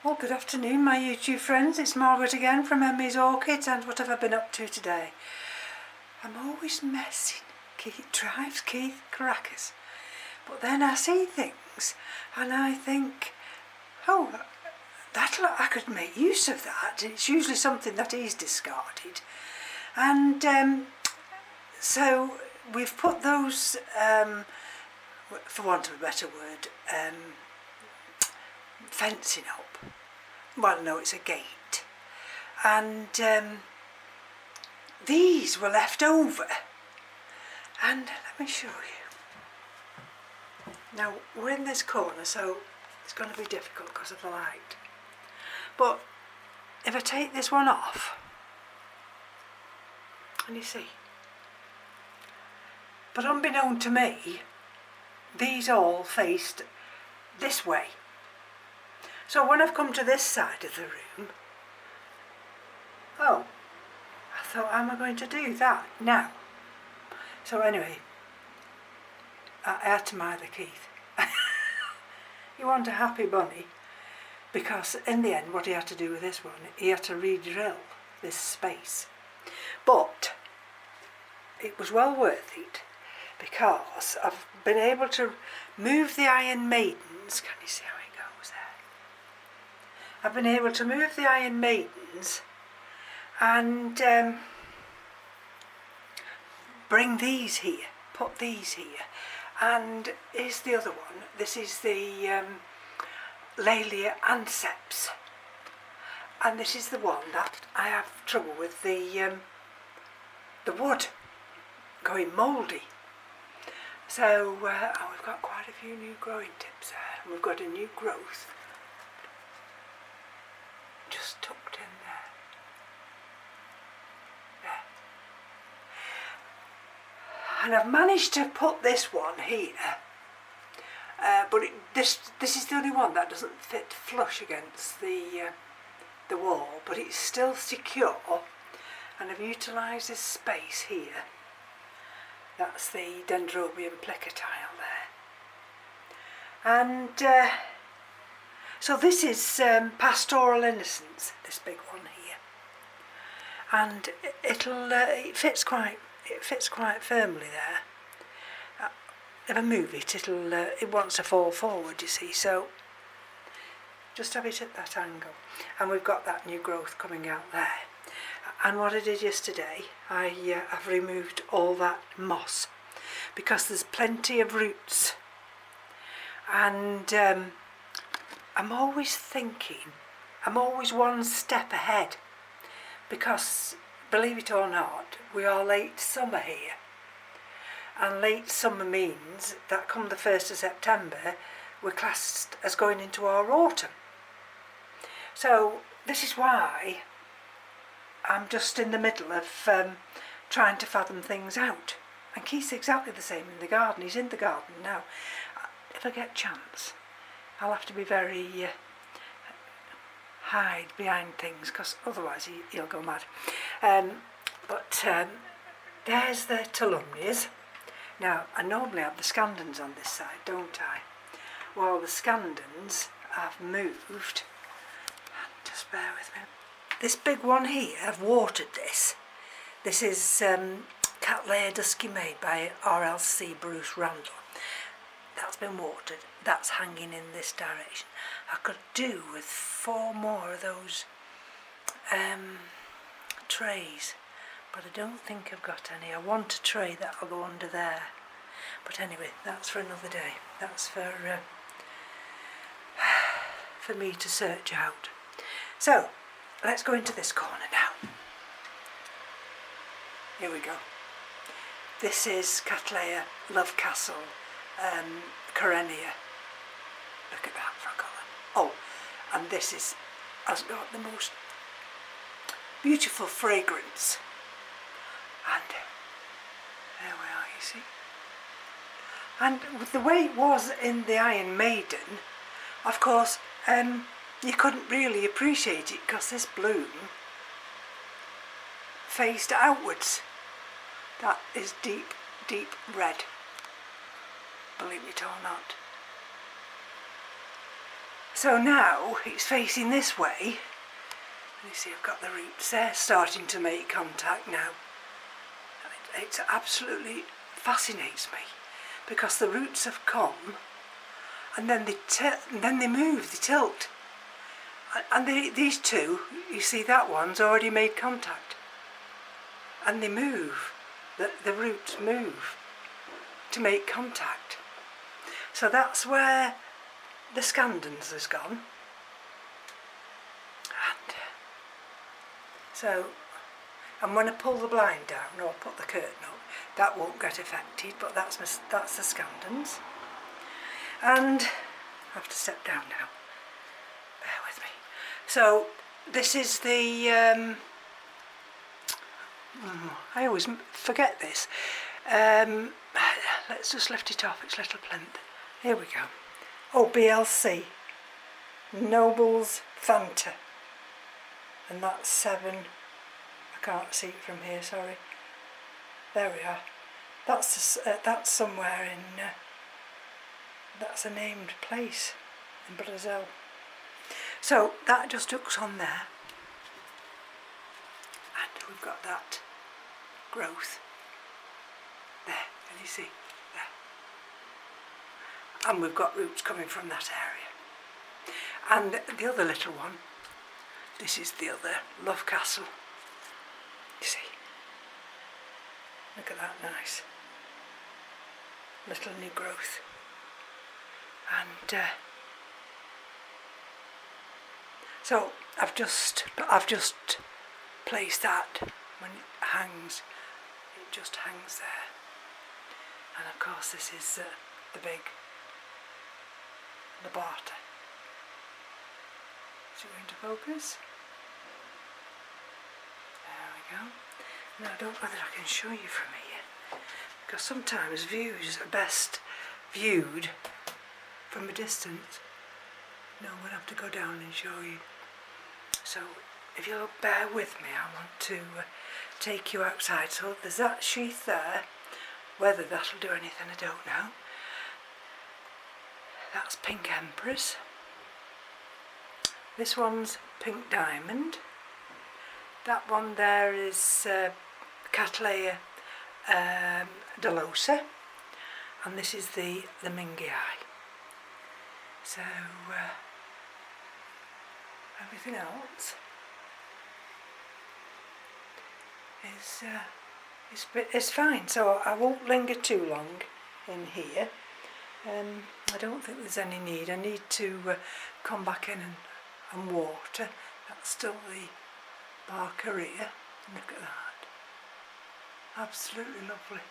Well, good afternoon, my YouTube friends. It's Margaret again from Emmy's Orchids, and what have I been up to today? I'm always messing. Keith drives Keith crackers. But then I see things and I think, oh, I could make use of that. It's usually something that he's discarded. And so we've put those, for want of a better word, fencing up. Well, no, it's a gate. And these were left over. And let me show you. Now, we're in this corner, so it's going to be difficult because of the light. But if I take this one off, and you see, but unbeknown to me, these all faced this way. So when I've come to this side of the room, oh, I thought, how am I going to do that now? So anyway, I had to mind the Keith. You want a happy bunny, because in the end what he had to do with this one, he had to re-drill this space. But it was well worth it, because I've been able to move the Iron Maidens. Can you see how it goes there? I've been able to move the Iron Maidens and bring these here, put these here. And here's the other one. This is the Laelia anceps. And this is the one that I have trouble with the wood going mouldy. So we've got quite a few new growing tips there. We've got a new growth just tucked in there. And I've managed to put this one here, but this is the only one that doesn't fit flush against the wall, but it's still secure, and I've utilised this space here. That's the Dendrobium Plica tile there. And so this is Pastoral Innocence, this big one here, and it fits quite firmly there. If I move it, it wants to fall forward, you see, so just have it at that angle. And we've got that new growth coming out there. And what I did yesterday, I've removed all that moss, because there's plenty of roots. And I'm always thinking, I'm always one step ahead, because believe it or not, we are late summer here. And late summer means that come the 1st of September, we're classed as going into our autumn. So this is why I'm just in the middle of trying to fathom things out. And Keith's exactly the same in the garden. He's in the garden now. If I get a chance, I'll have to be very hide behind things, because otherwise he'll go mad. But there's the Tulumnias. Now, I normally have the Scandens on this side, don't I? Well, the Scandens I've moved. Just bear with me. This big one here, I've watered this. This is Cattleya Dusky Maid by RLC Bruce Randall. That's been watered. That's hanging in this direction. I could do with 4 more of those trays, but I don't think I've got any. I want a tray that'll go under there. But anyway, that's for another day. That's for me to search out. So, let's go into this corner now. Here we go. This is Cattleya Love Castle Corenia. Look at that for a colour. Oh, and this has got the most beautiful fragrance. And there we are, you see. And with the way it was in the Iron Maiden, of course, you couldn't really appreciate it because this bloom faced outwards. That is deep, deep red, believe it or not. So now it's facing this way. You see I've got the roots there starting to make contact now. It absolutely fascinates me because the roots have come and then they move, they tilt. And these two, you see that one's already made contact. And they move, the roots move to make contact. So that's where the Scandens has gone. And when I pull the blind down or put the curtain up, that won't get affected, but that's the Scandens. And I have to step down now, bear with me. So this is the, I always forget this, let's just lift it off, it's little plinth. Here we go. Oh, BLC, Noble's Fanta. And that's 7, I can't see it from here, sorry. There we are. That's somewhere in, that's a named place in Brazil. So that just hooks on there. And we've got that growth there, can you see? There. And we've got roots coming from that area. And the other little one, this is the other Love Castle. You see? Look at that nice little new growth. And so I've just placed that when it hangs. It just hangs there. And of course this is the big Labata. Is it going to focus? There we go. Now I don't know whether I can show you from here, because sometimes views are best viewed from a distance. No, I'm going to have to go down and show you. So if you'll bear with me, I want to take you outside. So there's that sheath there. Whether that'll do anything, I don't know. That's Pink Empress. This one's Pink Diamond. That one there is Cattleya dolosa, and this is the Mingii. So everything else is fine. So I won't linger too long in here. I don't think there's any need. I need to come back in and water. That's still the Barcaria. Look at that. Absolutely lovely.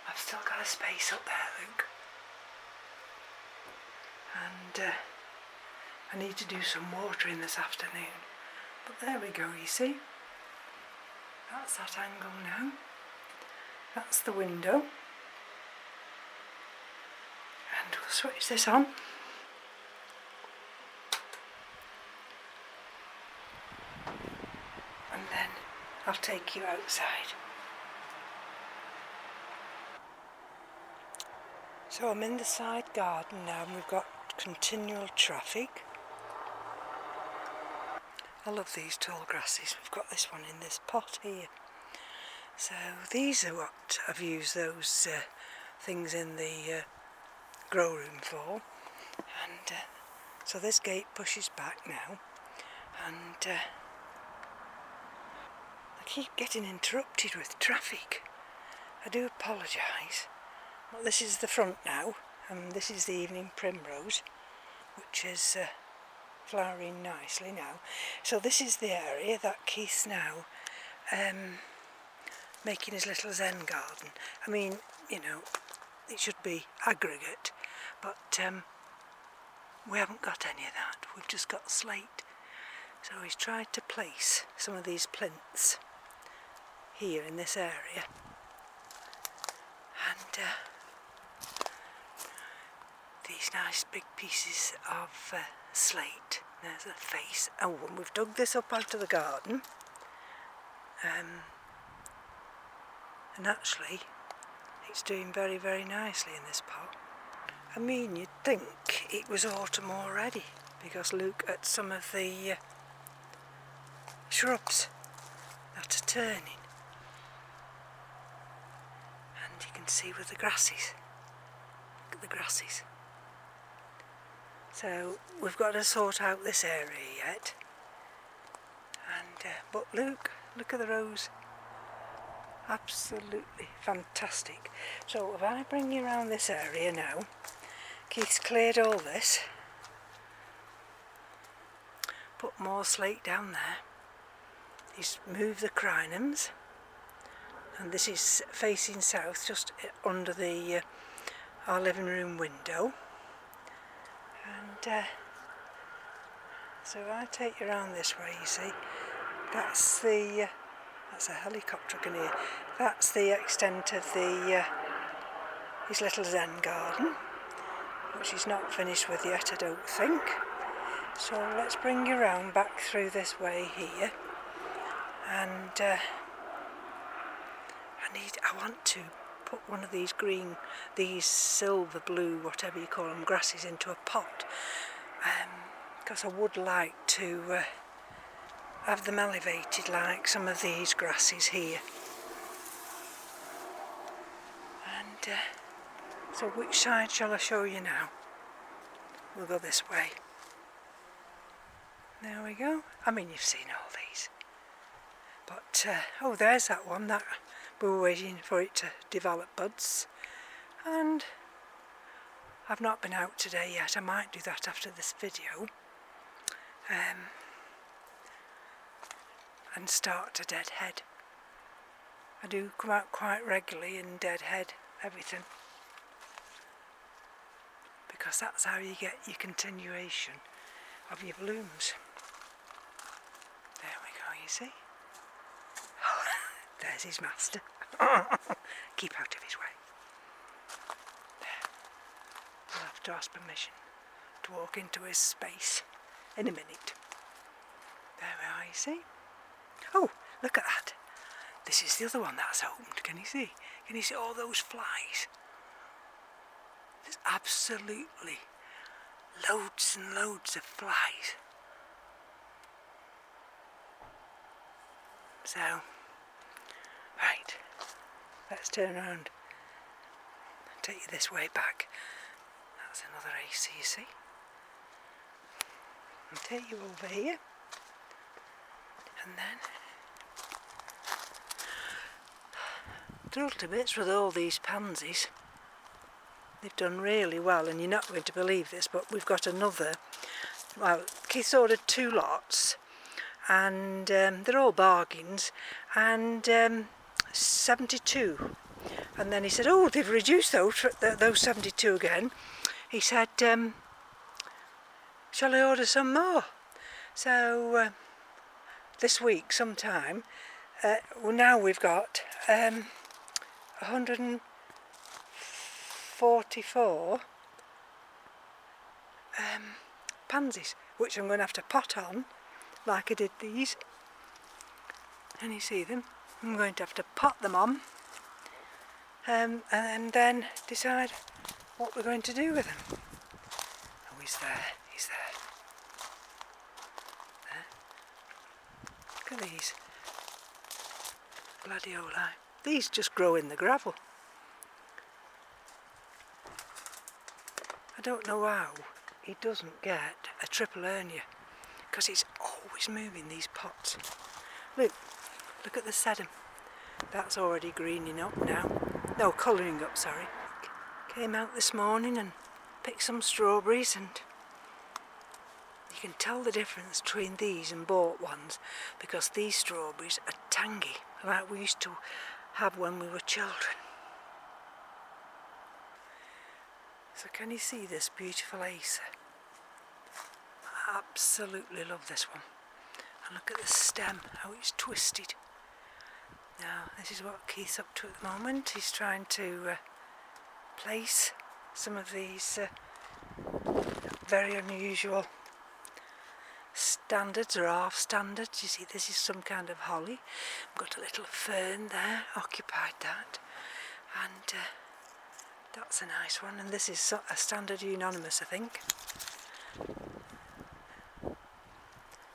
I've still got a space up there, look. And I need to do some watering this afternoon. But there we go, you see. That's that angle now. That's the window. And we'll switch this on. And then I'll take you outside. So I'm in the side garden now, and we've got continual traffic. I love these tall grasses. We've got this one in this pot here. So these are what I've used those things in the grow room for. And so this gate pushes back now, and I keep getting interrupted with traffic. I do apologise. Well, this is the front now, and this is the evening primrose, which is flowering nicely now. So this is the area that Keith's now making his little Zen garden. I mean, you know, it should be aggregate, but we haven't got any of that. We've just got slate. So he's tried to place some of these plinths here in this area. And these nice big pieces of slate. There's a face. Oh, and we've dug this up out of the garden. And actually, it's doing very, very nicely in this pot. I mean, you'd think it was autumn already, because look at some of the shrubs that are turning, and you can see with the grasses, look at the grasses. So we've got to sort out this area yet, and but look at the rose, absolutely fantastic. So if I bring you around this area now, Keith's cleared all this, put more slate down there, he's moved the crinums, and this is facing south, just under the our living room window. And so if I take you around this way, you see, that's a helicopter I can hear. That's the extent of his little Zen garden, which he's not finished with yet, I don't think. So let's bring you round back through this way here, and I want to put one of these silver blue, whatever you call them, grasses into a pot, because I would like to have them elevated like some of these grasses here. And so which side shall I show you now? We'll go this way. There we go. I mean, you've seen all these. But, oh, there's that one that we were waiting for it to develop buds. And I've not been out today yet. I might do that after this video. And start to deadhead. I do come out quite regularly and deadhead everything, because that's how you get your continuation of your blooms. There we go, you see. There's his master. Keep out of his way. There. I'll have to ask permission to walk into his space in a minute. There we are, you see. Oh, look at that. This is the other one that's opened. Can you see? Can you see all those flies? There's absolutely loads and loads of flies. So, right, let's turn around and take you this way back. That's another AC, you see. And take you over here, and then thrilled to bits with all these pansies. They've done really well, and you're not going to believe this, but we've got another. Well, Keith ordered 2 lots, and they're all bargains, and 72. And then he said, oh, they've reduced those 72 again. He said, shall I order some more? So this week sometime, well, now we've got 144 pansies, which I'm going to have to pot on like I did these. Can you see them? I'm going to have to pot them on, and then decide what we're going to do with them. Oh, he's there, he's there. There. Look at these gladioli. These just grow in the gravel. I don't know how he doesn't get a triple hernia, because he's always moving these pots. Look at the sedum. That's already greening up now. No, colouring up, sorry. Came out this morning and picked some strawberries, and you can tell the difference between these and bought ones, because these strawberries are tangy, like we used to have when we were children. So can you see this beautiful Acer? I absolutely love this one. And look at the stem, how it's twisted. Now, this is what Keith's up to at the moment. He's trying to place some of these very unusual standards or half standards. You see, this is some kind of holly. I've got a little fern there, occupied that. And that's a nice one. And this is a standard unanimous, I think.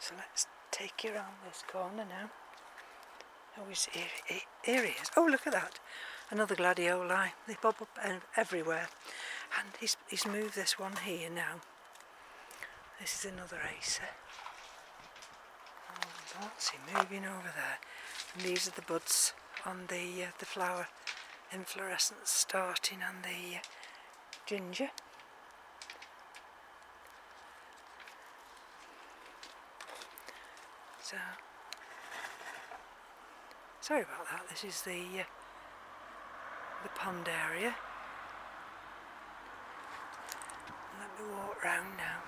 So let's take you around this corner now. Oh, here he is. Oh, look at that. Another gladioli. They pop up everywhere. And he's moved this one here now. This is another acer. Oh, what's he moving over there? And these are the buds on the flower inflorescence starting on the ginger. So, sorry about that. This is the pond area. Let me walk round now.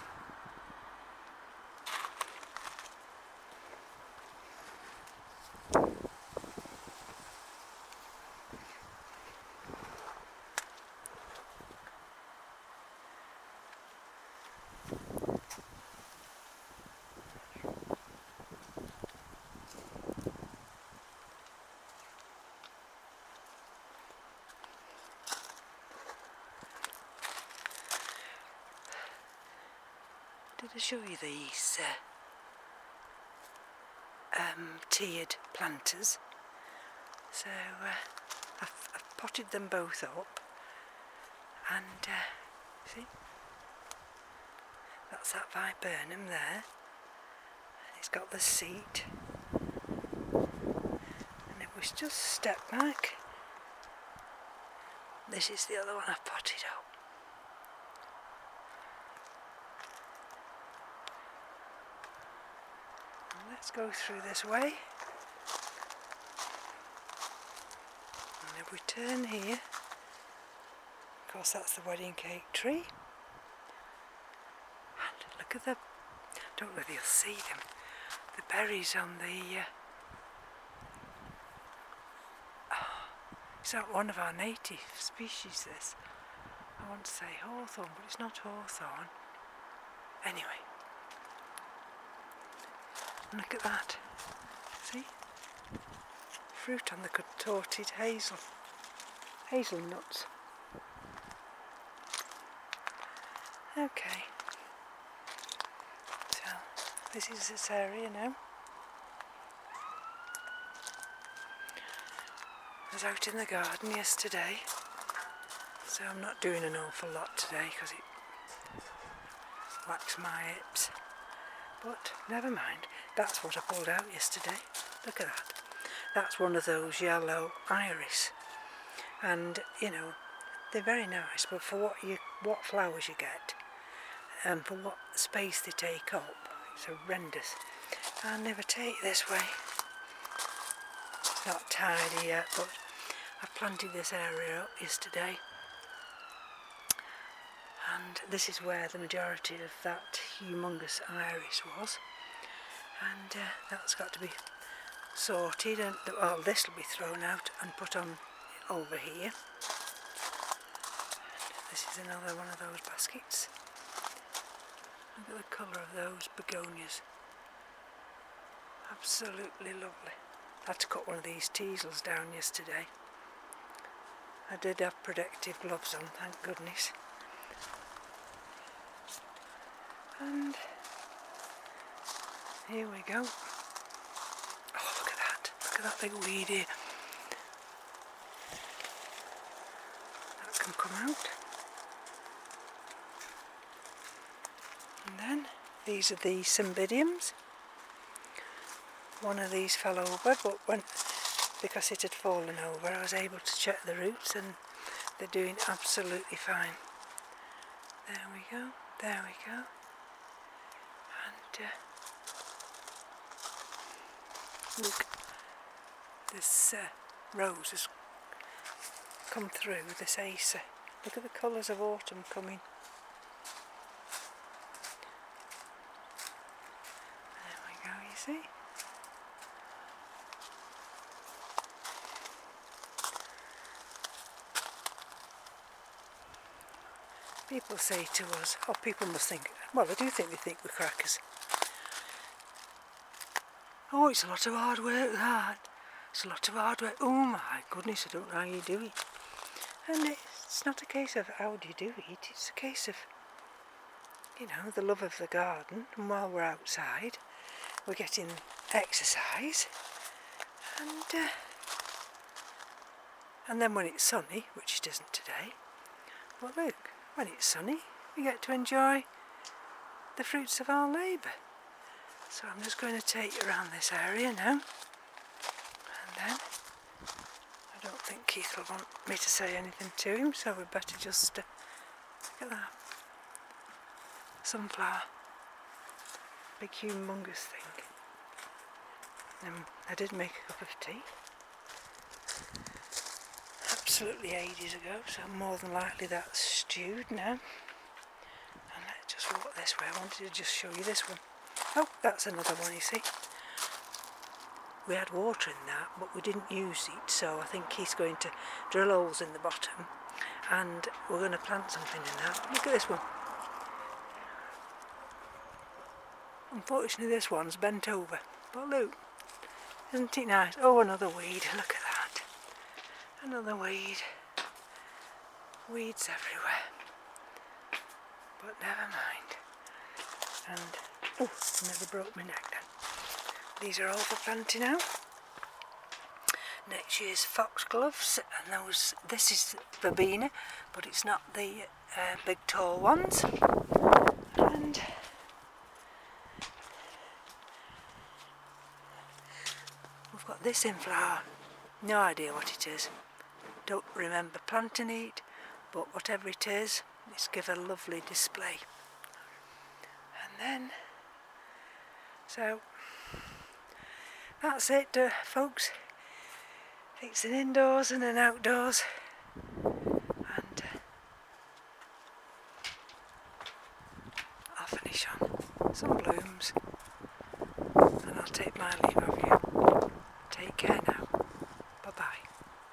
Did I show you these tiered planters? So I've potted them both up, and see, that's that viburnum there. It's got the seat, and if we just step back, this is the other one I've potted up. Let's go through this way, and if we turn here, of course that's the wedding cake tree, and look at the, don't know if you'll see them, the berries on the, it's not one of our native species this, I want to say hawthorn, but it's not hawthorn, anyway. Look at that. See? Fruit on the contorted hazelnuts. Okay. So, this is this area now. I was out in the garden yesterday, so I'm not doing an awful lot today because it whacks my hips. But never mind. That's what I pulled out yesterday. Look at that. That's one of those yellow iris. And, you know, they're very nice, but for what flowers you get, and for what space they take up, it's horrendous. I'll never take this way. It's not tidy yet, but I planted this area up yesterday. And this is where the majority of that humongous iris was. And that's got to be sorted, and well, this will be thrown out and put on over here. And this is another one of those baskets. Look at the colour of those begonias. Absolutely lovely. I had to cut one of these teasels down yesterday. I did have protective gloves on, thank goodness. And here we go. Oh, look at that. Look at that big weed here. That can come out. And then these are the Cymbidiums. One of these fell over, but because it had fallen over, I was able to check the roots, and they're doing absolutely fine. There we go. There we go. And look, this rose has come through, this acer. Look at the colours of autumn coming. There we go, you see. People say to us, oh, people must think, well, I do think they think we're crackers. Oh, it's a lot of hard work, that. It's a lot of hard work. Oh my goodness, I don't know how you do it. And it's not a case of how do you do it, it's a case of, you know, the love of the garden. And while we're outside, we're getting exercise, and then when it's sunny, which it isn't today, but look, when it's sunny we get to enjoy the fruits of our labour. So I'm just going to take you around this area now, and then I don't think Keith will want me to say anything to him, so we'd better just look at that sunflower, big humongous thing. I did make a cup of tea absolutely ages ago, so more than likely that's stewed now. And let's just walk this way. I wanted to just show you this one. Oh, that's another one, you see. We had water in that, but we didn't use it, so I think he's going to drill holes in the bottom and we're going to plant something in that. Look at this one. Unfortunately this one's bent over, but look, isn't it nice? Oh, another weed, look at that. Another weed. Weeds everywhere. But never mind. And, oh, never broke my neck then. These are all for planting now. Next year's foxgloves, and this is verbena, but it's not the big tall ones. And we've got this in flower. No idea what it is. Don't remember planting it, but whatever it is, it's give a lovely display. And then, so that's it, folks. It's an indoors and an outdoors, and I'll finish on some blooms, and I'll take my leave of you.